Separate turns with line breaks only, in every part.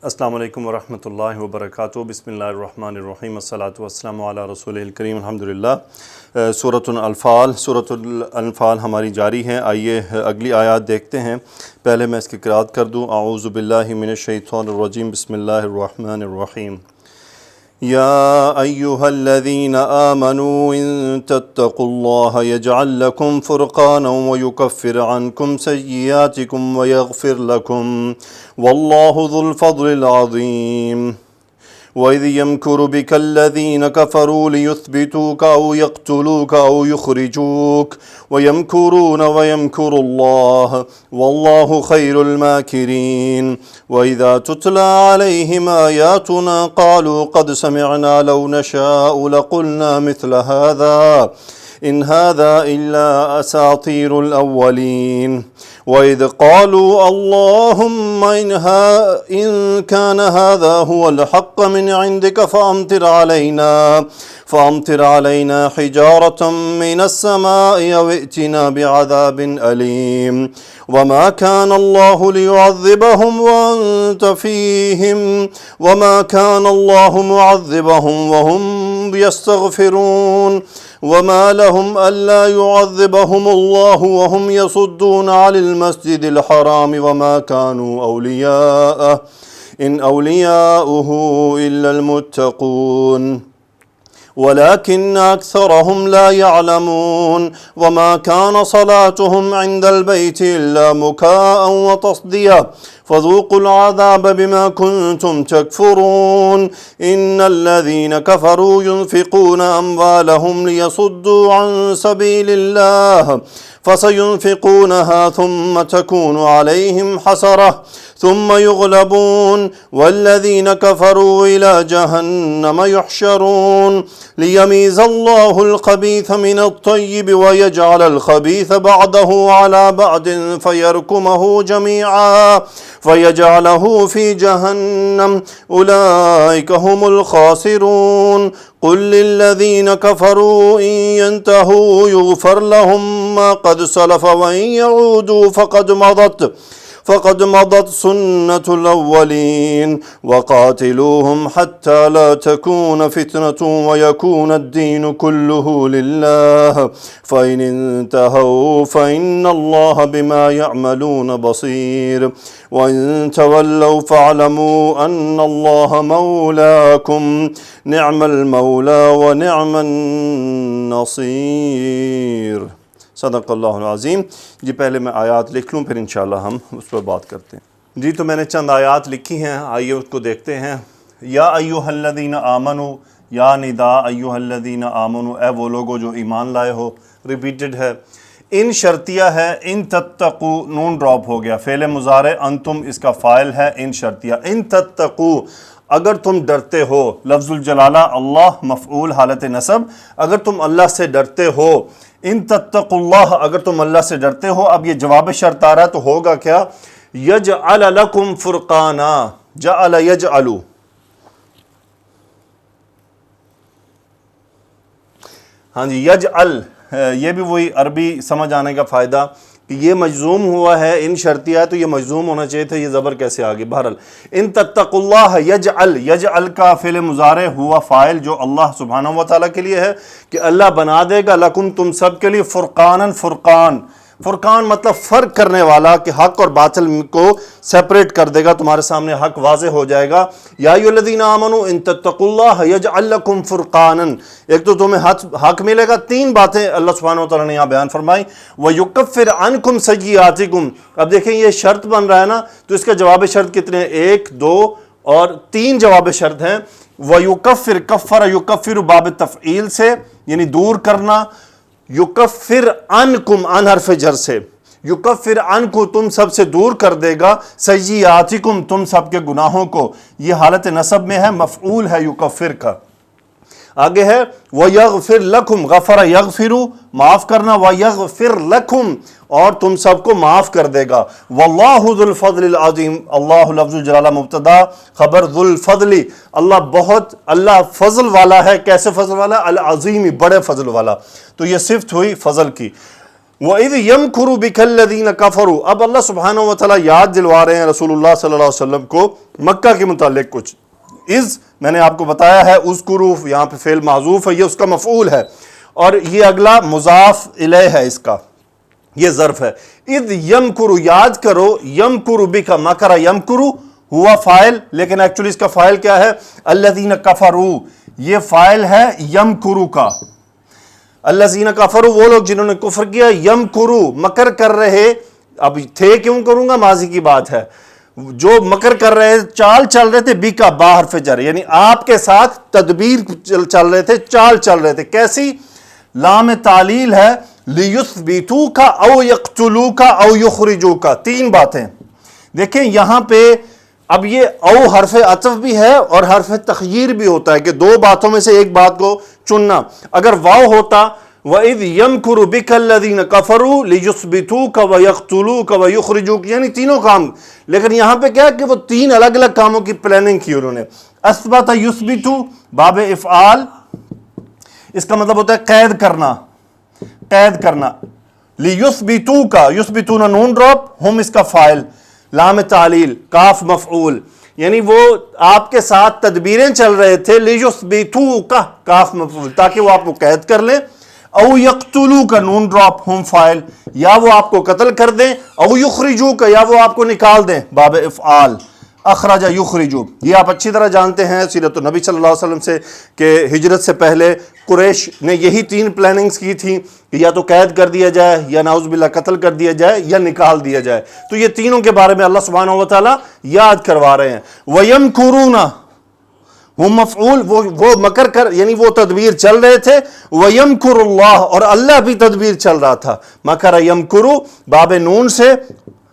السلام علیکم ورحمۃ اللہ وبرکاتہ۔ بسم اللہ الرحمن الرحیم، الصلاۃ والسلام علی رسول الکریم، الحمدللہ۔ سورۃ الانفال ہماری جاری ہے۔ آئیے اگلی آیات دیکھتے ہیں۔ پہلے میں اس کی قرأت کر دوں۔ اعوذ باللہ من الشیطان الرجیم، بسم اللہ الرحمن الرحیم۔ یا ایہا الذین آمنوا ان تتقوا اللہ یجعل لکم فرقانا ویکفر عنکم سیئاتکم ویغفر لکم واللہ ذو الفضل العظیم۔ وَإِذْ يَمْكُرُ بِكَ الَّذِينَ كَفَرُوا لِيُثْبِتُوكَ أَوْ يَقْتُلُوكَ أَوْ يُخْرِجُوكَ وَيَمْكُرُونَ وَيَمْكُرُ اللَّهُ وَاللَّهُ خَيْرُ الْمَاكِرِينَ وَإِذَا تُتْلَى عَلَيْهِمْ آيَاتُنَا قَالُوا قَدْ سَمِعْنَا لَوْ نَشَاءُ لَقُلْنَا مِثْلَ هَذَا إِنْ هَذَا إِلَّا أَسَاطِيرُ الْأَوَّلِينَ وَإِذْ قَالُوا اللَّهُمَّ إِنْ كَانَ هَذَا هُوَ الْحَقَّ مِنْ عِنْدِكَ فَأَمْطِرْ عَلَيْنَا حِجَارَةً مِنَ السَّمَاءِ أَوْ ائْتِنَا بِعَذَابٍ أَلِيمٍ وَمَا كَانَ اللَّهُ لِيُعَذِّبَهُمْ وَأَنْتَ فِيهِمْ وَمَا كَانَ اللَّهُ مُعَذِّبَهُمْ وَهُمْ يَسْتَغْفِرُونَ وَمَا لَهُمْ أَلَّا يُعَذِّبَهُمُ اللَّهُ وَهُمْ يَصُدُّونَ عَنِ الْمَسْجِدِ الْحَرَامِ وَمَا كَانُوا أَوْلِيَاءَهُ إِنْ أَوْلِيَاؤُهُ إِلَّا الْمُتَّقُونَ وَلَكِنَّ أَكْثَرَهُمْ لَا يَعْلَمُونَ وَمَا كَانَ صَلَاتُهُمْ عِنْدَ الْبَيْتِ إِلَّا مُكَاءً وَتَصْدِيَةً فَذُوقُوا الْعَذَابَ بِمَا كُنْتُمْ تَكْفُرُونَ إِنَّ الَّذِينَ كَفَرُوا يُنْفِقُونَ أَمْوَالَهُمْ لِيَصُدُّوا عَنْ سَبِيلِ اللَّهِ فَسَيُنْفِقُونَهَا ثُمَّ تَكُونُ عَلَيْهِمْ حَسَرَةٌ ثُمَّ يُغْلَبُونَ وَالَّذِينَ كَفَرُوا إِلَى جَهَنَّمَ يُحْشَرُونَ لِيَمِيزَ اللَّهُ الْخَبِيثَ مِنَ الطَّيِّبِ وَيَجْعَلَ الْخَبِيثَ بَعْضَهُ عَلَى بَعْضٍ فَيَرْكُمَهُ جَمِيعًا فَيَجْعَلَهُ فِي جَهَنَّمَ أُولَئِكَ هُمُ الْخَاسِرُونَ قُل لِّلَّذِينَ كَفَرُوا إِن يَنْتَهُوا يُغْفَرْ لَهُم مَّا قَدْ سَلَفَ وَإِن يَعُودُوا فقد مضت سنة الأولين وقاتلوهم حتى لا تكون فتنة ويكون الدين كله لله فإن انتهوا فإن الله بما يعملون بصير وإن تولوا فاعلموا أن الله مولاكم نعم المولى ونعم النصير۔ صدق اللہ العظیم۔ جی پہلے میں آیات لکھ لوں، پھر انشاءاللہ ہم اس پر بات کرتے ہیں۔ جی تو میں نے چند آیات لکھی ہیں، آئیے اس کو دیکھتے ہیں۔ یا ایہا الذین آمنوا، یا ندا ایہا الذین آمنوا، اے وہ لوگو جو ایمان لائے ہو، ریپیٹڈ ہے۔ ان شرطیہ ہے، ان تتقو نون ڈراپ ہو گیا، فعل مضارع انتم اس کا فاعل ہے، ان شرطیہ، ان تتقو اگر تم ڈرتے ہو، لفظ الجلالہ اللہ مفعول حالت نصب، اگر تم اللہ سے ڈرتے ہو، ان تتقوا اللہ اگر تم اللہ سے ڈرتے ہو۔ اب یہ جواب شرط آ رہا ہے تو ہوگا کیا؟ یجعل لکم فرقانا، جعل یجعل، ہاں جی یجعل، یہ بھی وہی عربی سمجھ آنے کا فائدہ کہ یہ مجزوم ہوا ہے، ان شرطیہ ہے تو یہ مجزوم ہونا چاہیے تھا، یہ زبر کیسے آگے؟ بہرحال ان تتقوا اللہ یجعل، یجعل کا فعل مضارع ہوا فاعل جو اللہ سبحانہ و تعالیٰ کے لیے ہے کہ اللہ بنا دے گا لکم تم سب کے لیے فرقاناً، فرقان، فرقان مطلب فرق کرنے والا، کہ حق اور باطل کو سیپریٹ کر دے گا، تمہارے سامنے حق واضح ہو جائے گا۔ یا ایھا الذین آمنوا ان تتقوا اللہ یجعل لکم فرقاناً، ایک تو تمہیں حق ملے گا، تین باتیں اللہ سبحانہ و تعالیٰ نے یہاں بیان فرمائی۔ وَيُكَفِّرْ عَنْكُمْ سَيِّئَاتِكُمْ، اب دیکھیں یہ شرط بن رہا ہے نا، تو اس کا جواب شرط کتنے ہیں؟ ایک، دو اور تین جواب شرط ہیں۔ وَيُكَفِّرْ کفر یکفر باب تفعیل سے، یعنی دور کرنا، یکفر عنکم عن حرف جر سے، یکفر عنکم تم سب سے دور کر دے گا، سیئاتکم تم سب کے گناہوں کو، یہ حالت نصب میں ہے، مفعول ہے یکفر کا۔ آگے ہے وَيَغْفِرْ لَكُمْ، غفر یغفر معاف کرنا، وَيَغْفِرْ لَكُمْ اور تم سب کو معاف کر دے گا۔ وَاللَّهُ ذُو الْفَضْلِ الْعَظِيمِ، اللہ لفظ الجلالہ مبتدا، خبر ذو الفضل، اللہ فضل والا ہے، کیسے فضل والا؟ العظیم، بڑے فضل والا، تو یہ صفت ہوئی فضل کی۔ وَإِذْ يَمْكُرُ بِكَ الَّذِينَ كَفَرُوا، اب اللہ سبحانہ و تعالیٰ یاد دلوا رہے ہیں رسول اللہ صلی اللہ علیہ وسلم کو مکہ کے متعلق کچھ. اذ میں نے آپ کو بتایا ہے اذکروا یہاں پہ فعل معذوف ہے، یہ اس کا مفعول ہے، اور یہ اگلا مضاف الیہ ہے، اس کا یہ ظرف ہے. اذ یمکر، یاد کرو، یمکر بک، مکر یمکر ہوا فائل، لیکن ایکچولی اس کا فائل کیا ہے؟ الذین کفروا، یہ فائل ہے یمکروا کا. الذین کفروا وہ لوگ جنہوں نے کفر کیا، یمکروا مکر کر رہے. اب تھے کیوں کروں گا، ماضی کی بات ہے. جو مکر کر رہے، چال چل رہے تھے، بیکا با حرف جر، یعنی آپ کے ساتھ تدبیر چل رہے تھے، چال چل رہے تھے. کیسی؟ لام تعلیل ہے، لیثبتوک او یقتلوک او یخرجوک. تین باتیں دیکھیں یہاں پہ. اب یہ او حرف عطف بھی ہے اور حرف تخییر بھی ہوتا ہے کہ دو باتوں میں سے ایک بات کو چننا. اگر واو ہوتا وَإِذْ يَمْكُرُ بِكَ الَّذِينَ كَفَرُوا لِيُثْبِتُوكَ وَيَقْتُلُوكَ وَيُخْرِجُوكَ، یعنی تینوں کام. لیکن یہاں پہ کیا کہ وہ تین الگ الگ کاموں کی پلاننگ کی انہوں نے. اثبت یثبتو باب افعال، اس کا مطلب ہوتا ہے قید کرنا، قید کرنا. لِيُثْبِتُوكَ، یثبتون نون ڈراپ، ہم اس کا فائل، لام تعلیل، کاف مفعول، یعنی وہ آپ کے ساتھ تدبیریں چل رہے تھے. لِيُثْبِتُوكَ کاف مفعول، تاکہ وہ آپ کو قید کر لیں. او یقتلوک نون ڈراپ، ہم فائل، یا وہ آپ کو قتل کر دیں. او یخرجوک، یا وہ آپ کو نکال دیں، باب افعال، اخرج یخرجو. یہ آپ اچھی طرح جانتے ہیں سیرت النبی صلی اللہ علیہ وسلم سے کہ ہجرت سے پہلے قریش نے یہی تین پلاننگز کی تھی کہ یا تو قید کر دیا جائے، یا نعوذ باللہ قتل کر دیا جائے، یا نکال دیا جائے. تو یہ تینوں کے بارے میں اللہ سبحانہ و تعالیٰ یاد کروا رہے ہیں. وَيَمْكُرُونَ وہ مفعول، وہ مکر کر، یعنی وہ تدبیر چل رہے تھے. وَيَمْكُرُ اللَّهُ اور اللہ بھی تدبیر چل رہا تھا. مکر یمکرو باب نون سے،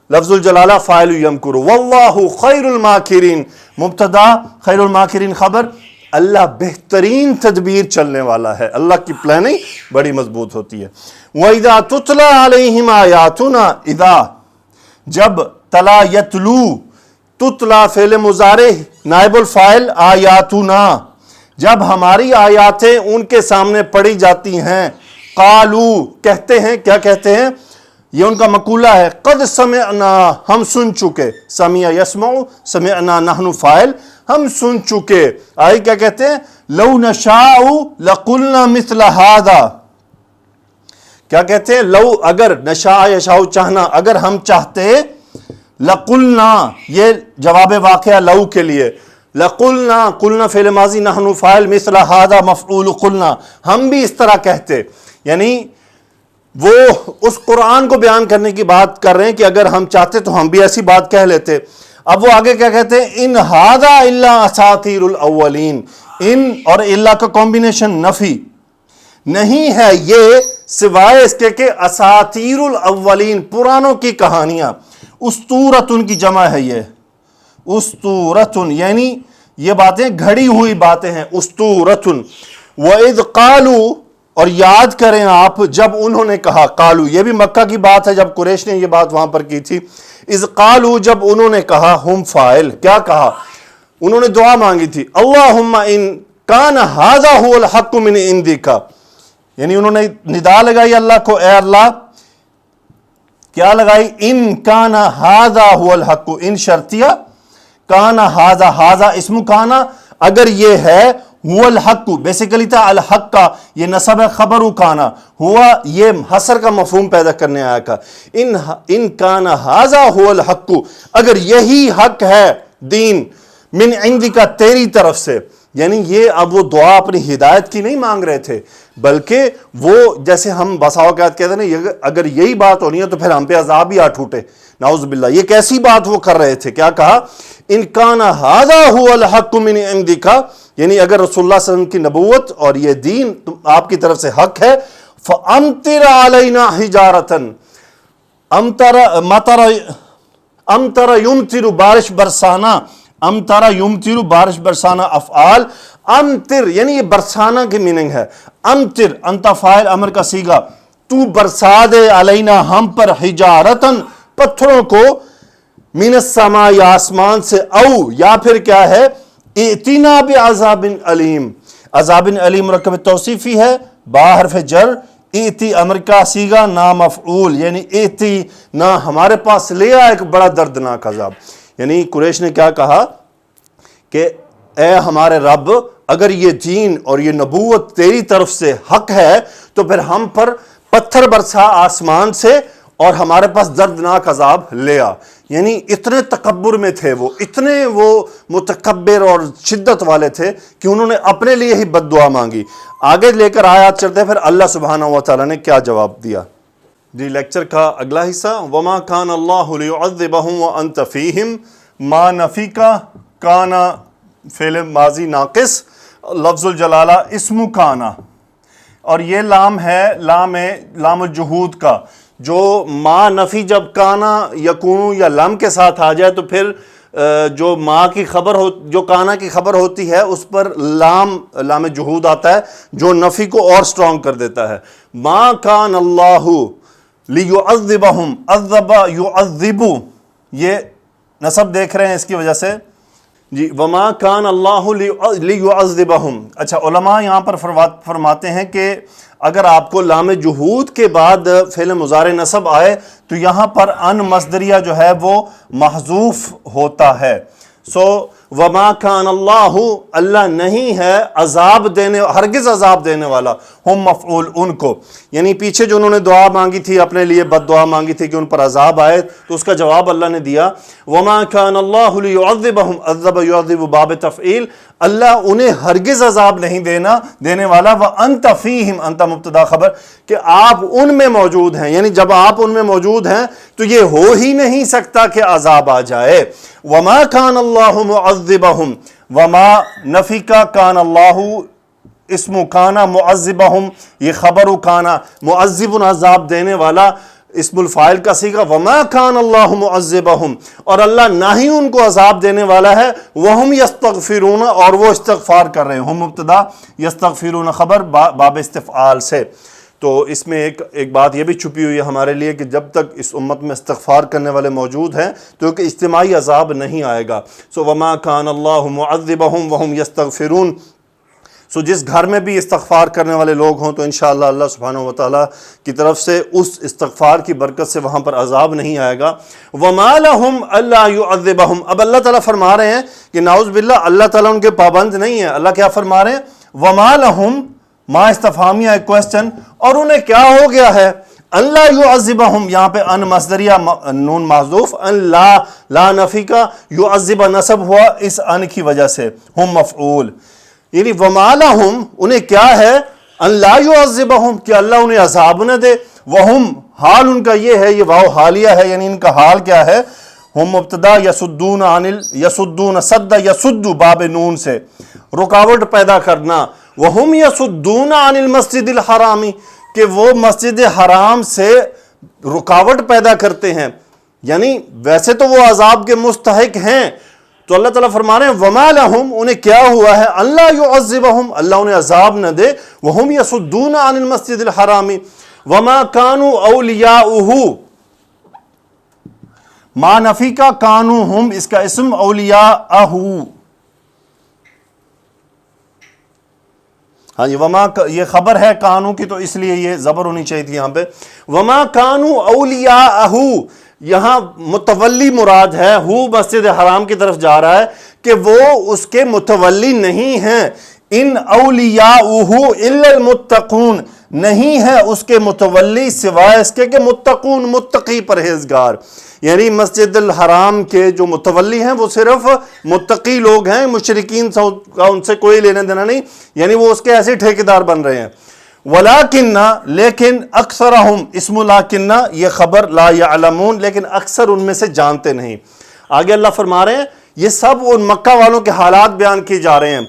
لفظ الجلالہ فاعل یمکرو. واللہ خیر الماکرین مبتدا، خیر الماکرین خبر. اللہ بہترین تدبیر چلنے والا ہے، اللہ کی پلاننگ بڑی مضبوط ہوتی ہے. وَإِذَا تُتْلَى عَلَيْهِمْ آیاتنا، اذا جب، تلا یتلو، تتلا فعل مضارع نائب الفاعل، آیاتنا جب ہماری آیاتیں ان کے سامنے پڑھی جاتی ہیں. قالو کہتے ہیں، کیا کہتے ہیں؟ یہ ان کا مقولہ ہے. قد سمعنا ہم سن چکے، سمع یسمع، سمعنا نحن فاعل، ہم سن چکے. آئی کیا کہتے ہیں؟ لو نشاء لقلنا مثل هذا. کیا کہتے ہیں؟ لو اگر، نشاء یشاء چاہنا، اگر ہم چاہتے، لقلنا یہ جواب واقعہ لو کے لیے. لقلنا، قلنا فعل ماضی، نحن فاعل، مثل هذا مفعول قلنا، ہم بھی اس طرح کہتے. یعنی وہ اس قرآن کو بیان کرنے کی بات کر رہے ہیں کہ اگر ہم چاہتے تو ہم بھی ایسی بات کہہ لیتے. اب وہ آگے کیا کہتے ہیں؟ ان هذا الا اساطیر الاولین. ان اور الا کا کمبینیشن نفی، نہیں ہے یہ سوائے اس کے کہ اساطیر الاولین پرانوں کی کہانیاں. استورتن کی جمع ہے یہ، استورتن یعنی یہ باتیں گھڑی ہوئی باتیں ہیں، استورتن. وَإِذْ قَالُوا اور یاد کریں آپ جب انہوں نے کہا، قالو یہ بھی مکہ کی بات ہے جب قریش نے یہ بات وہاں پر کی تھی. اذ قالوا جب انہوں نے کہا، ہم فاعل، کیا کہا؟ انہوں نے دعا مانگی تھی. اللہم ان کان ھذا ھو الحق من عندک، یعنی انہوں نے ندا لگائی اللہ کو، اے اللہ کیا لگائی؟ ان کان ھذا ھو الحق، ان شرطیہ، کان ھذا، ھذا اسم کانا، اگر یہ ہے، هو الحق بیسیکلی تھا الحق کا، یہ نصب ہے خبر کانا، ہوا یہ حصر کا مفہوم پیدا کرنے آیا کا. ان کان ھذا هو الحق، اگر یہی حق ہے دین، من عندک تیری طرف سے. یعنی یہ اب وہ دعا اپنی ہدایت کی نہیں مانگ رہے تھے، بلکہ وہ جیسے ہم بسا اوقات کہتے ہیں نا، اگر یہی بات ہونی ہے تو پھر ہم پہ عذاب ہی آ ٹوٹے، نعوذ باللہ. یہ کیسی بات وہ کر رہے تھے؟ کیا کہا؟ ان کان ھذا ھو الحق من عندک، یعنی اگر رسول اللہ صلی اللہ علیہ وسلم کی نبوت اور یہ دین آپ کی طرف سے حق ہے، فَأَمْطِرْ عَلَيْنَا حِجَارَةً، امطر یمطر بارش برسانا، امطر یمطر بارش برسانا افعال. امطر یعنی یہ برسانا کی میننگ ہے. امطر انت فاعل امر کا صیغہ، تو برسا دے، علینا ہم پر، حجارتن پتھروں کو، من السماء آسمان سے، او یا پھر کیا ہے؟ ائتنا بعذاب علیم. عذاب علیم مرکب توصیفی ہے، با حرف جر، ایتی امر کا سیگا نا مفعول، یعنی ایتی نہ ہمارے پاس لے آ ایک بڑا دردناک عذاب. یعنی قریش نے کیا کہا کہ اے ہمارے رب، اگر یہ دین اور یہ نبوت تیری طرف سے حق ہے تو پھر ہم پر پتھر برسا آسمان سے اور ہمارے پاس دردناک عذاب لے آ. یعنی اتنے تکبر میں تھے وہ، اتنے وہ متکبر اور شدت والے تھے کہ انہوں نے اپنے لیے ہی بد دعا مانگی. آگے لے کر آیات چلتے پھر اللہ سبحانہ و تعالیٰ نے کیا جواب دیا. جی لیکچر کا اگلا حصہ، وما کان اللہ لیعذبہم وانت فیہم، ما نفی کا کانا فعل ماضی ناقص، لفظ الجلالہ اسم کانا، اور یہ لام ہے لام الجہود کا. جو ما نفی جب کانا یکون یا لم کے ساتھ آ جائے تو پھر جو ما کی خبر جو کانا کی خبر ہوتی ہے اس پر لام جہود آتا ہے جو نفی کو اور سٹرونگ کر دیتا ہے. ما کان اللہ لیعذبہم، عذب یعذب، یہ نصب دیکھ رہے ہیں اس کی وجہ سے جی. وما کان اللہ لیعذبہم. اچھا علماء یہاں پر فرماتے ہیں کہ اگر آپ کو لام جہود کے بعد فعل مضارع نصب آئے تو یہاں پر ان مصدریہ جو ہے وہ محذوف ہوتا ہے. وما کان اللہ، اللہ نہیں ہے عذاب دینے، ہرگز عذاب دینے والا، ہم مفعول ان کو، یعنی پیچھے جو انہوں نے دعا مانگی تھی اپنے لیے بد دعا مانگی تھی کہ ان پر عذاب آئے تو اس کا جواب اللہ نے دیا. وما کان اللہ لیعذبہم، عذب یعذب باب تفعیل، اللہ انہیں ہرگز عذاب نہیں دینے والا. وانت فیہم، انت مبتدا خبر، کہ آپ ان میں موجود ہیں، یعنی جب آپ ان میں موجود ہیں تو یہ ہو ہی نہیں سکتا کہ عذاب آ جائے. وما کان اللہ معذبہم، وما نفی کا کان اللہ اسم کانا معذبہم، یہ خبر کانا، معذب عذاب دینے والا اسم الفاعل کا صیغہ. وما کان اللہ معذبہم، اور اللہ نہ ہی ان کو عذاب دینے والا ہے. وہم یستغفرون، اور وہ استغفار کر رہے ہیں. ہم مبتدا، یستغفرون خبر باب استفعال سے. تو اس میں ایک بات یہ بھی چھپی ہوئی ہے ہمارے لیے کہ جب تک اس امت میں استغفار کرنے والے موجود ہیں تو ایک اجتماعی عذاب نہیں آئے گا. وما کان اللہ معذبہم وہم یستغفرون. جس گھر میں بھی استغفار کرنے والے لوگ ہوں تو انشاءاللہ اللہ سبحانہ و تعالیٰ کی طرف سے اس استغفار کی برکت سے وہاں پر عذاب نہیں آئے گا. وما لہم الا یعذبہم، اب اللہ تعالیٰ فرما رہے ہیں کہ نعوذ باللہ اللہ تعالیٰ ان کے پابند نہیں ہے. اللہ کیا فرما رہے ہیں؟ وما لہم، ما استفہامیہ ایک کوسچن، اور انہیں کیا ہو گیا ہے؟ اللہ یعذبہم، یہاں پہ ان مصدریہ نون محذوف، ان لا نفی کا، یعذب نصب ہوا اس ان کی وجہ سے، ہم مفعول. یعنی وما لہم، انہیں کیا ہے؟ ان لا یعذبہم، کہ اللہ انہیں عذاب نہ دے. وہم، حال ان کا یہ ہے، یہ واو حالیہ ہے، یعنی ان کا حال کیا ہے؟ ہم مبتدا، یسدون صد یسد باب نون سے، رکاوٹ پیدا کرنا. وہم یسدون عن المسجد الحرامی، کہ وہ مسجد حرام سے رکاوٹ پیدا کرتے ہیں. یعنی ویسے تو وہ عذاب کے مستحق ہیں، تو اللہ تعالیٰ فرما رہے ہیں وما لہم، انہیں کیا ہوا ہے؟ اللہ یعذبہم، اللہ انہیں عذاب نہ دے. وہم یسدون عن المسجد الحرامی وما کانوا اولیاؤہ، ما نفی کا کانو ہم، اس کا اسم اولیاءہ. ہاں جی، وما یہ خبر ہے کانو کی تو اس لیے یہ زبر ہونی چاہیے تھی یہاں پہ. وما کانوا اولیاءہ، یہاں متولی مراد ہے. ہو مسجد حرام کی طرف جا رہا ہے کہ وہ اس کے متولی نہیں ہیں. ان اولیاؤہ الا المتقون، نہیں ہے اس کے متولی سوائے اس کے کہ متقون، متقی پرہیزگار. یعنی مسجد الحرام کے جو متولی ہیں وہ صرف متقی لوگ ہیں، مشرکین کا ان سے کوئی لینا دینا نہیں، یعنی وہ اس کے ایسے ٹھیکیدار بن رہے ہیں. ولیکن، لیکن اکثرہم، اسم لیکن یہ خبر، لا یعلمون، لیکن اکثر ان میں سے جانتے نہیں. آگے اللہ فرما رہے ہیں یہ سب ان مکہ والوں کے حالات بیان کیے جا رہے ہیں.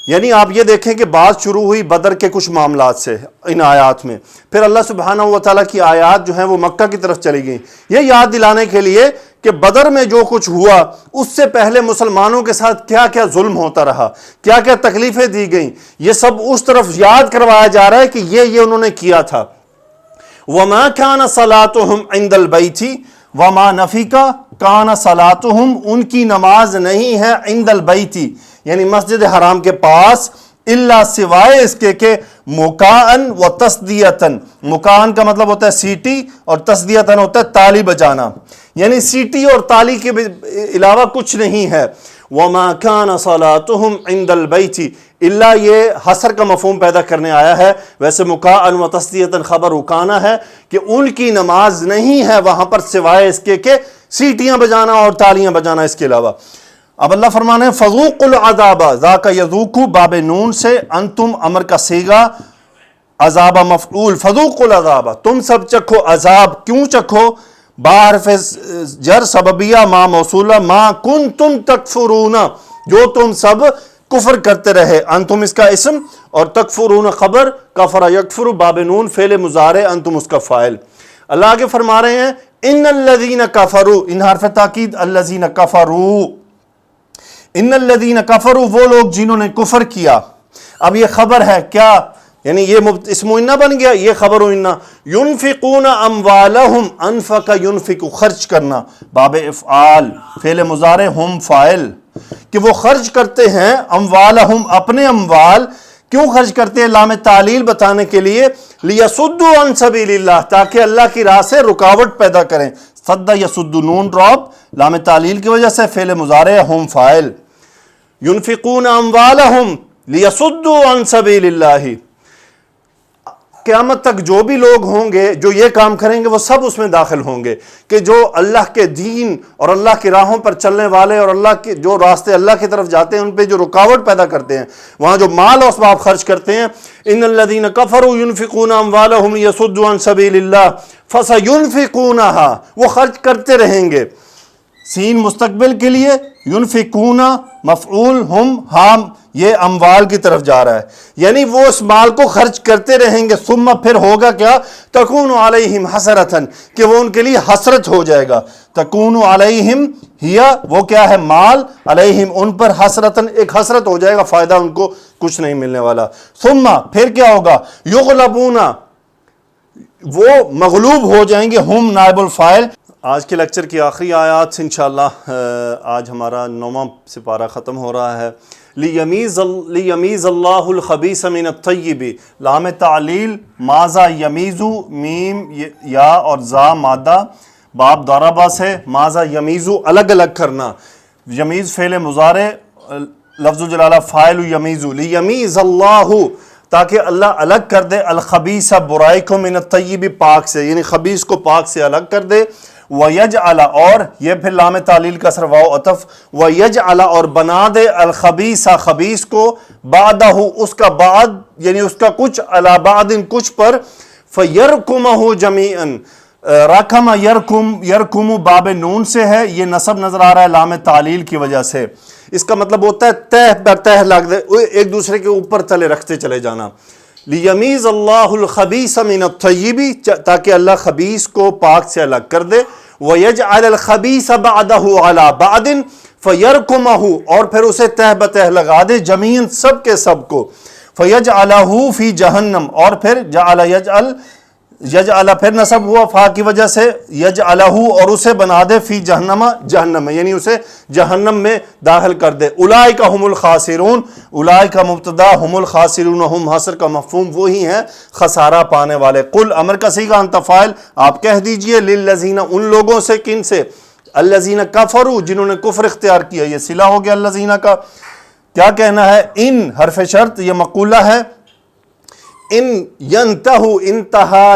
یعنی آپ یہ دیکھیں کہ بات شروع ہوئی بدر کے کچھ معاملات سے ان آیات میں، پھر اللہ سبحانہ و تعالیٰ کی آیات جو ہیں وہ مکہ کی طرف چلی گئیں، یہ یاد دلانے کے لیے کہ بدر میں جو کچھ ہوا اس سے پہلے مسلمانوں کے ساتھ کیا کیا ظلم ہوتا رہا، کیا کیا تکلیفیں دی گئیں، یہ سب اس طرف یاد کروایا جا رہا ہے کہ یہ انہوں نے کیا تھا. وما کان صلاتہم عند البیت، وما نفی کا کان صلاتہم، ان کی نماز نہیں ہے عند البیت، یعنی مسجد حرام کے پاس. الا سوائے اس کے مکان و تصدیتن، مکان کا مطلب ہوتا ہے سیٹی اور تصدیتن ہوتا ہے تالی بجانا، یعنی سیٹی اور تالی کے علاوہ کچھ نہیں ہے۔ وما كان صلاتهم عند البيت الا، یہ حصر کا مفہوم پیدا کرنے آیا ہے، ویسے مکان و تصدیتن خبر اکانا ہے کہ ان کی نماز نہیں ہے وہاں پر سوائے اس کے کہ سیٹیاں بجانا اور تالیاں بجانا، اس کے علاوہ۔ اب اللہ فرمانے ہیں فذوقوا العذاب، ذاک یذوقوا باب نون سے انتم امر کا صیغہ، عذاب مفعول، فذوقوا العذاب، تم سب چکھو عذاب، کیوں چکھو؟ بحرف جر سببیہ ما موصولہ، ما کنتم تکفرون، جو تم سب کفر کرتے رہے، انتم اس کا اسم اور تکفرون خبر، کفر یکفر باب نون فعل مضارع، انتم اس کا فاعل۔ اللہ آگے فرما رہے ہیں ان الذین کفروا، ان حرف تاکید الذین کفروا، ان الذین کفروا وہ لوگ جنہوں نے کفر کیا۔ اب یہ خبر ہے کیا؟ یعنی یہ اسم انہ بن گیا، یہ خبر انہ۔ ینفقون اموالہم، انفق ینفق خرچ کرنا، باب افعال فعل مضارع ہم فاعل، کہ وہ خرچ کرتے ہیں اموالہم اپنے اموال، کیوں خرچ کرتے ہیں؟ لام تعلیل بتانے کے لیے، لیصدوا عن سبیل اللہ، تاکہ اللہ کی راہ سے رکاوٹ پیدا کریں، صد یصد نون ڈراپ لام تعلیل کی وجہ سے، فعل مضارع ہم فاعل، ینفقون اموالہم لیصدوا عن سبیل اللہ۔ قیامت تک جو بھی لوگ ہوں گے جو یہ کام کریں گے وہ سب اس میں داخل ہوں گے، کہ جو اللہ کے دین اور اللہ کی راہوں پر چلنے والے اور اللہ کے جو راستے اللہ کی طرف جاتے ہیں ان پہ جو رکاوٹ پیدا کرتے ہیں، وہاں جو مال و اسباب خرچ کرتے ہیں، ان الذین کفروا ینفقون اموالہم لیصدوا عن سبیل اللہ فسینفقونہا، وہ خرچ کرتے رہیں گے، سین مستقبل کے لیے، ینفقون مفعول ہم ہام، یہ اموال کی طرف جا رہا ہے، یعنی وہ اس مال کو خرچ کرتے رہیں گے، ثم پھر ہوگا کیا؟ تکون علیہم حسرتن، کہ وہ ان کے لیے حسرت ہو جائے گا، تکون علیہم ہیا وہ کیا ہے؟ مال، علیہم ان پر، حسرتن ایک حسرت ہو جائے گا، فائدہ ان کو کچھ نہیں ملنے والا، ثم پھر کیا ہوگا؟ یغلبون، وہ مغلوب ہو جائیں گے، ہم نائب الفاعل۔ آج کے لیکچر کی آخری آیات سے انشاءاللہ آج ہمارا 9واں سپارہ ختم ہو رہا ہے۔ لیمیز اللہ الخبیث من الطیب، لام تعلیل ماذا یمیزو، میم یا اور زا مادہ، باب ضربہ سے، ماذا یمیزو الگ الگ کرنا، یمیز فعل مضارع، لفظ جلالہ فاعل یمیزو، لیمیز اللہ تاکہ اللہ الگ کر دے، الخبیث برائی کو، من الطیب پاک سے، یعنی خبیث کو پاک سے الگ کر دے، وَيَجْعَلَ اور یہ پھر لام تعلیل کا اثر واو عطف، وَيَجْعَلَ اور بنا دے، الخبیث خبیث کو، بعدہ اس کا بعد یعنی اس کا کچھ، علی بعد کچھ پر، فَيَرْكُمَهُ جَمِيعًا، رَكَمَ یرکم باب نون سے ہے، یہ نصب نظر آ رہا ہے لام تعلیل کی وجہ سے، اس کا مطلب ہوتا ہے تہ پر تہ لگ دے، ایک دوسرے کے اوپر تلے رکھتے چلے جانا۔ لیمیز اللہ الخبیث من الطیب، تاکہ اللہ خبیث کو پاک سے الگ کر دے، وَيَجْعَلَ الْخَبِيثَ بَعْدَهُ عَلَى بَعْدٍ فَيَرْكُمَهُ اور پھر اسے تہ بتہ لگا دے، جمیعاً سب کے سب کو، فَيَجْعَلَهُ فِي جَهَنَّمْ اور پھر جعل یجعل پھر نصب ہوا فا کی وجہ سے، یجعلہ اور اسے بنا دے، فی جہنم جہنم میں، یعنی اسے جہنم میں داخل کر دے، اولئک هم الخاسرون، اولئک مبتدا، هم الخاسرون ہم حصر کا مفہوم وہی ہیں خسارہ پانے والے۔ قل امر کا صیغہ انت فاعل، آپ کہہ دیجئے، للذین ان لوگوں سے، کن سے؟ الذین کفروا جنہوں نے کفر اختیار کیا، یہ صلہ ہو گیا الذین کا، کیا کہنا ہے؟ ان حرف شرط یہ مقولہ ہے، ان ینتہو، انتہا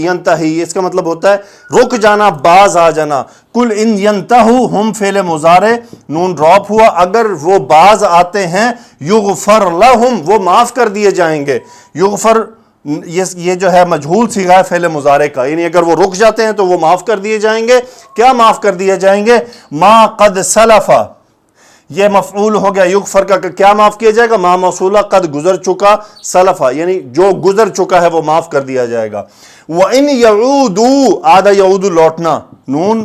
ینتہی اس کا مطلب ہوتا ہے رک جانا، باز آ جانا، کل ان ینتہو ہم فعل مضارع نون ڈراپ ہوا، اگر وہ باز آتے ہیں، یغفر لہم وہ معاف کر دیے جائیں گے، یغفر یہ جو ہے مجہول صیغہ ہے فعل مضارع کا، یعنی اگر وہ رک جاتے ہیں تو وہ معاف کر دیے جائیں گے، کیا معاف کر دیے جائیں گے؟ ما قد سلفا، یہ مفعول ہو گیا یغفر کا، کیا معاف کیا جائے گا؟ ما موصولہ، قد گزر چکا، سلفا یعنی جو گزر چکا ہے وہ معاف کر دیا جائے گا۔ وَإِنْ يَعُودُوا عَادَ يَعُودُ لوٹنا، نون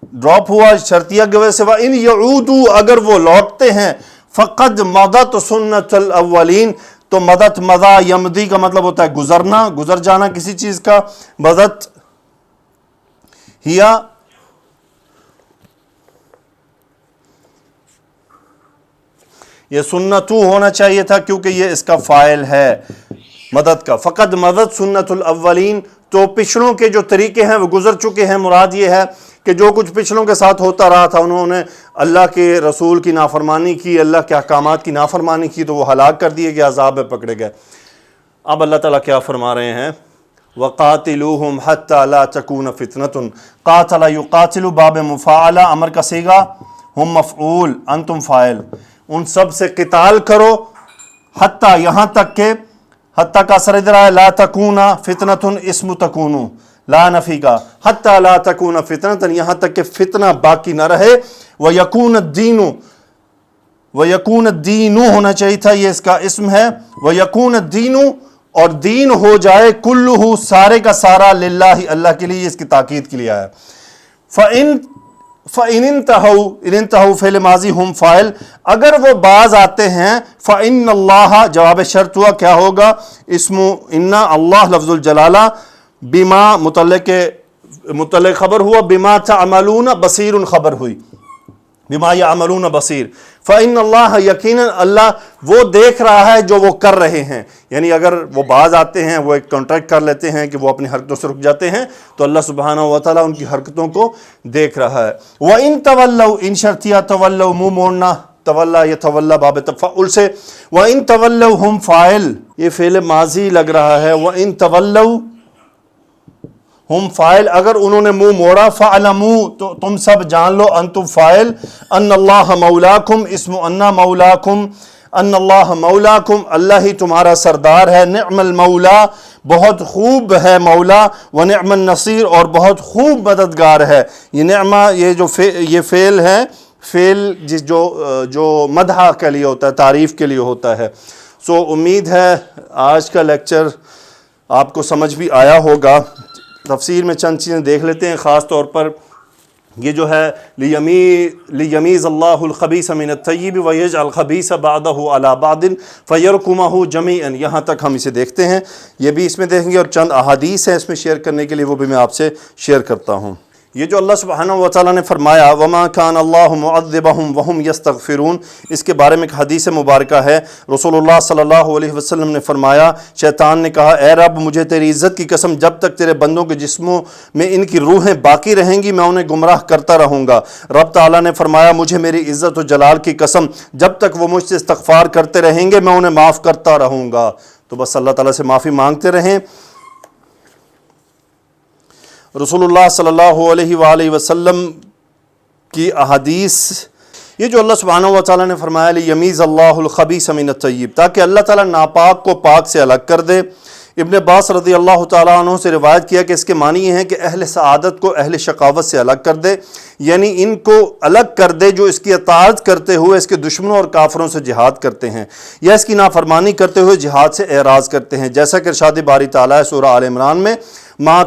ڈراپ ہوا شرطیہ کی وجہ سے، وَإِنْ يَعُودُوا اگر وہ لوٹتے ہیں، فَقَدْ مَضَتْ سُنَّةُ الْأَوَّلِينَ، تو مدت مضا یمدی کا مطلب ہوتا ہے گزرنا، گزر جانا کسی چیز کا، مدت ہیا یہ سنتو ہونا چاہیے تھا کیونکہ یہ اس کا فاعل ہے مدد کا. فقط مدد سنت الاولین، تو پچھلوں کے جو طریقے ہیں وہ گزر چکے ہیں. مراد یہ ہے کہ جو کچھ پچھلوں کے ساتھ ہوتا رہا تھا، انہوں نے اللہ کے رسول کی نافرمانی کی، اللہ کے احکامات کی نافرمانی کی، تو وہ ہلاک کر دیے گئے، عذاب میں پکڑے گئے. اب اللہ تعالیٰ کیا فرما رہے ہیں؟ وَقَاتِلُوهُمْ حَتَّى لَا تَكُونَ فِتْنَةٌ. قاتل یقاتل باب مفاعلہ، امر کا صیغہ، ہم مفعول، انتم فاعل. ان سب سے قتال کرو، حتیٰ یہاں تک کہ، حتیٰ کا اثر ادھر ہے، لا تکون فتنۃ، اسم تکون لا نفی کا، حتیٰ لا تکون فتنۃ، یہاں تک کہ فتنہ باقی نہ رہے. وَيَكُونَ الدِّينُ، وَيَكُونَ الدِّينُ ہونا چاہیے تھا، یہ اس کا اسم ہے. وَيَكُونَ الدِّينُ، اور دین ہو جائے، کلہ، سارے کا سارا، للہ، اللہ کے لیے، اس کی تاکید کے لیے آیا. فَإِنِ انتہوا فعل ماضی، ہم فاعل، اگر وہ باز آتے ہیں، فَإِنَّ اللَّهَ، جواب شرط ہوا، کیا ہوگا؟ اسم ان، اللہ لفظ الجلالہ، بما متعلق خبر ہوا، بما تعملون بصیر خبر ہوئی، بما یعملون بصیر. فَإِنَّ اللَّهَ، یقیناً اللہ وہ دیکھ رہا ہے جو وہ کر رہے ہیں. یعنی اگر وہ باز آتے ہیں، وہ ایک کانٹریکٹ کر لیتے ہیں کہ وہ اپنی حرکتوں سے رک جاتے ہیں، تو اللہ سبحانہ و تعالیٰ ان کی حرکتوں کو دیکھ رہا ہے. وَإِن تَوَلَّوْا، ان شرطیہ تولوا، منہ موڑنا، تولا یتولا باب تفعل سے. وَإِن تَوَلَّوْا، ہم فاعل، یہ فعل ماضی لگ رہا ہے. وَإِن تَوَلَّوْا، ہم فاعل، اگر انہوں نے منہ موڑا، فَعْلَمُوا، تو تم سب جان لو، انتم فاعل، ان اللہ مولاکم، اسم ان مولاکم، ان اللہ مولاکم، اللہ ہی تمہارا سردار ہے. نعم المولا، بہت خوب ہے مولا. ونعم النصیر، اور بہت خوب مددگار ہے. یہ نعمہ، یہ فعل ہے، فعل جو مدح کے لیے ہوتا ہے، تعریف کے لیے ہوتا ہے. سو امید ہے آج کا لیکچر آپ کو سمجھ بھی آیا ہوگا. تفسیر میں چند چیزیں دیکھ لیتے ہیں، خاص طور پر یہ جو ہے لیمیز اللہ الخبیث من الطیب ویجعل الخبیث بعدہ علی بعض فیرکمہ جمیعا، یہاں تک ہم اسے دیکھتے ہیں. یہ بھی اس میں دیکھیں گے، اور چند احادیث ہیں اس میں شیئر کرنے کے لیے، وہ بھی میں آپ سے شیئر کرتا ہوں. یہ جو اللہ سبحانہ و تعالیٰ نے فرمایا وما کان اللہ معذبہم وہم یستغفرون، اس کے بارے میں ایک حدیث مبارکہ ہے. رسول اللہ صلی اللہ علیہ وسلم نے فرمایا، شیطان نے کہا، اے رب مجھے تیری عزت کی قسم، جب تک تیرے بندوں کے جسموں میں ان کی روحیں باقی رہیں گی میں انہیں گمراہ کرتا رہوں گا. رب تعالیٰ نے فرمایا، مجھے میری عزت و جلال کی قسم، جب تک وہ مجھ سے استغفار کرتے رہیں گے میں انہیں معاف کرتا رہوں گا. تو بس اللہ تعالیٰ سے معافی مانگتے رہیں. رسول اللہ صلی اللہ علیہ وآلہ وسلم کی احادیث، یہ جو اللہ سبحانہ و تعالیٰ نے فرمایا لیمیز اللہ الخبیث من الطیب، تاکہ اللہ تعالیٰ ناپاک کو پاک سے الگ کر دے. ابن عباس رضی اللہ تعالیٰ عنہ سے روایت کیا کہ اس کے معنی یہ ہے کہ اہل سعادت کو اہل شقاوت سے الگ کر دے، یعنی ان کو الگ کر دے جو اس کی اطاعت کرتے ہوئے اس کے دشمنوں اور کافروں سے جہاد کرتے ہیں، یا اس کی نافرمانی کرتے ہوئے جہاد سے اعراض کرتے ہیں. جیسا کہ ارشاد باری تعالیٰ ہے سورہ آل عمران میں، ما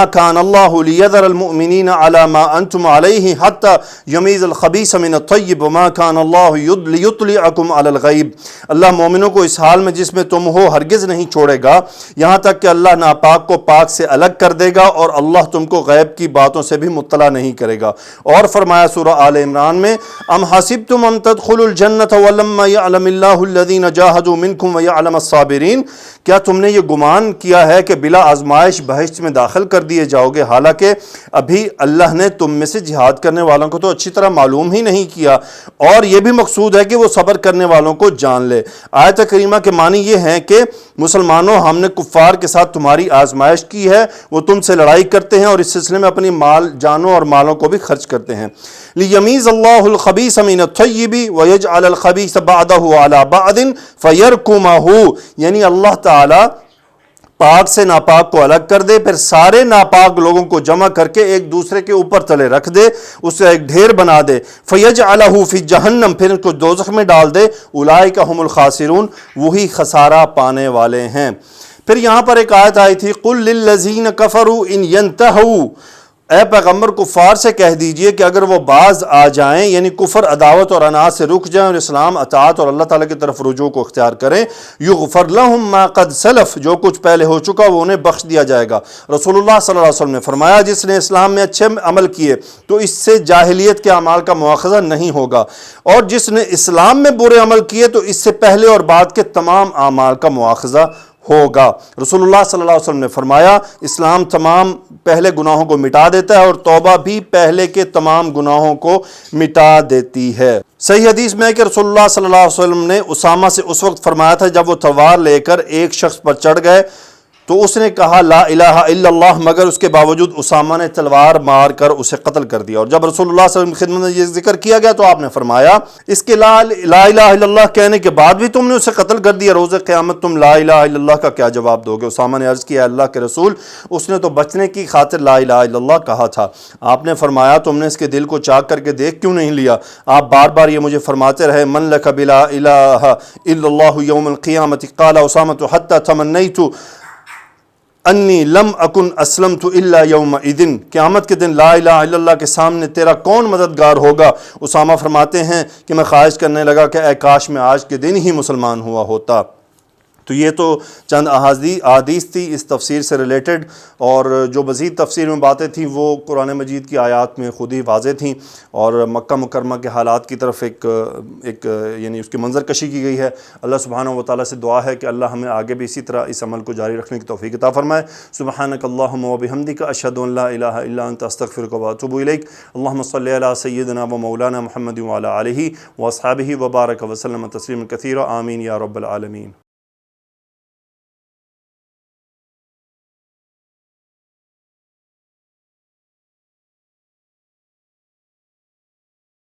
کان اللہ لیذر المؤمنین علی ما انتم علیہ حتی یمیز الخبیث من الطیب وما کان اللہ لیطلعکم علی الغیب. اللہ مومنوں کو اس حال میں جس میں تم ہو ہرگز نہیں چھوڑے گا یہاں تک کہ اللہ ناپاک کو پاک سے الگ کر دے گا، اور اللہ تم کو غیب کی باتوں سے بھی مطلع نہیں کرے گا. اور فرمایا سورہ آل عمران میں، ام حسبتم ان تدخلوا الجنۃ ولما یعلم اللہ الذین جاہدوا منکم ویعلم الصابرین، کیا تم نے یہ گمان کیا ہے کہ بلا آزمائش بہشت میں داخل کر دیے جاؤ گے، حالانکہ ابھی اللہ نے تم میں سے جہاد کرنے والوں کو تو اچھی طرح معلوم ہی نہیں کیا، اور یہ بھی مقصود ہے کہ وہ صبر کرنے والوں کو جان لے. آیت کریمہ کے معنی یہ ہیں کہ مسلمانوں، ہم نے کفار کے ساتھ تمہاری آزمائش کی ہے، وہ تم سے لڑائی کرتے ہیں اور اس سلسلے میں اپنی جانوں اور مالوں کو بھی خرچ کرتے ہیں. لیمیز اللہ الخبیث من الطیب ویجعل الخبیث بعدہ علی بعض فیرکمہ، یعنی اللہ تعالی پاک سے ناپاک کو الگ کر دے، پھر سارے ناپاک لوگوں کو جمع کر کے ایک دوسرے کے اوپر تلے رکھ دے، اس سے ایک ڈھیر بنا دے. فیجعلہ فی جہنم، پھر ان کو دوزخ میں ڈال دے. اولئک ھم الخاسرون، وہی خسارہ پانے والے ہیں. پھر یہاں پر ایک آیت آئی تھی، قل للذین کفروا ان ینتہوا، اے پیغمبر کفار سے کہہ دیجئے کہ اگر وہ باز آ جائیں، یعنی کفر، عداوت اور عناد سے رک جائیں اور اسلام، اطاعت اور اللہ تعالیٰ کی طرف رجوع کو اختیار کریں، یغفر لہم ما قد سلف، جو کچھ پہلے ہو چکا وہ انہیں بخش دیا جائے گا۔ رسول اللہ صلی اللہ علیہ وسلم نے فرمایا جس نے اسلام میں اچھے عمل کیے تو اس سے جاہلیت کے اعمال کا مواخذہ نہیں ہوگا، اور جس نے اسلام میں برے عمل کیے تو اس سے پہلے اور بعد کے تمام اعمال کا مواخذہ ہوگا۔ رسول اللہ صلی اللہ علیہ وسلم نے فرمایا اسلام تمام پہلے گناہوں کو مٹا دیتا ہے اور توبہ بھی پہلے کے تمام گناہوں کو مٹا دیتی ہے۔ صحیح حدیث میں ہے کہ رسول اللہ صلی اللہ علیہ وسلم نے اسامہ سے اس وقت فرمایا تھا جب وہ تلوار لے کر ایک شخص پر چڑھ گئے تو اس نے کہا لا الہ الا اللہ، مگر اس کے باوجود اسامہ نے تلوار مار کر اسے قتل کر دیا۔ اور جب رسول اللہ صلی اللہ علیہ وسلم کی خدمت میں یہ ذکر کیا گیا تو آپ نے فرمایا اس کے لا الہ الا اللہ کہنے کے بعد بھی تم نے اسے قتل کر دیا، روز قیامت تم لا الہ الا اللہ کا کیا جواب دو گے؟ اسامہ نے عرض کیا اللہ کے رسول، اس نے تو بچنے کی خاطر لا الہ الا اللہ کہا تھا۔ آپ نے فرمایا تم نے اس کے دل کو چاک کر کے دیکھ کیوں نہیں لیا؟ آپ بار بار یہ مجھے فرماتے رہے من لک بلا الہ الا اللہ یوم القیامت، قال اسامہ حتی تمنیت انی لم اکن اسلمت الا یومئذ، قیامت کے دن لا الہ الا اللہ کے سامنے تیرا کون مددگار ہوگا؟ اسامہ فرماتے ہیں کہ میں خواہش کرنے لگا کہ اے کاش میں آج کے دن ہی مسلمان ہوا ہوتا۔ تو یہ تو چند احادیث تھی اس تفسیر سے ریلیٹڈ، اور جو مزید تفسیر میں باتیں تھیں وہ قرآن مجید کی آیات میں خود ہی واضح تھیں، اور مکہ مکرمہ کے حالات کی طرف ایک یعنی اس کی منظر کشی کی گئی ہے۔ اللہ سبحانہ و تعالیٰ سے دعا ہے کہ اللہ ہمیں آگے بھی اسی طرح اس عمل کو جاری رکھنے کی توفیق عطا فرمائے۔ سبحانک اللہم و بحمدک، اشہد ان لا الہ الا انت، استغفرک و اتوب الیک۔ اللہم صلی علی سیدنا و مولانا محمد وعلی آلہ و اصحابہ وبارک وسلم تسلیما کثیرا، آمین یا رب العالمین۔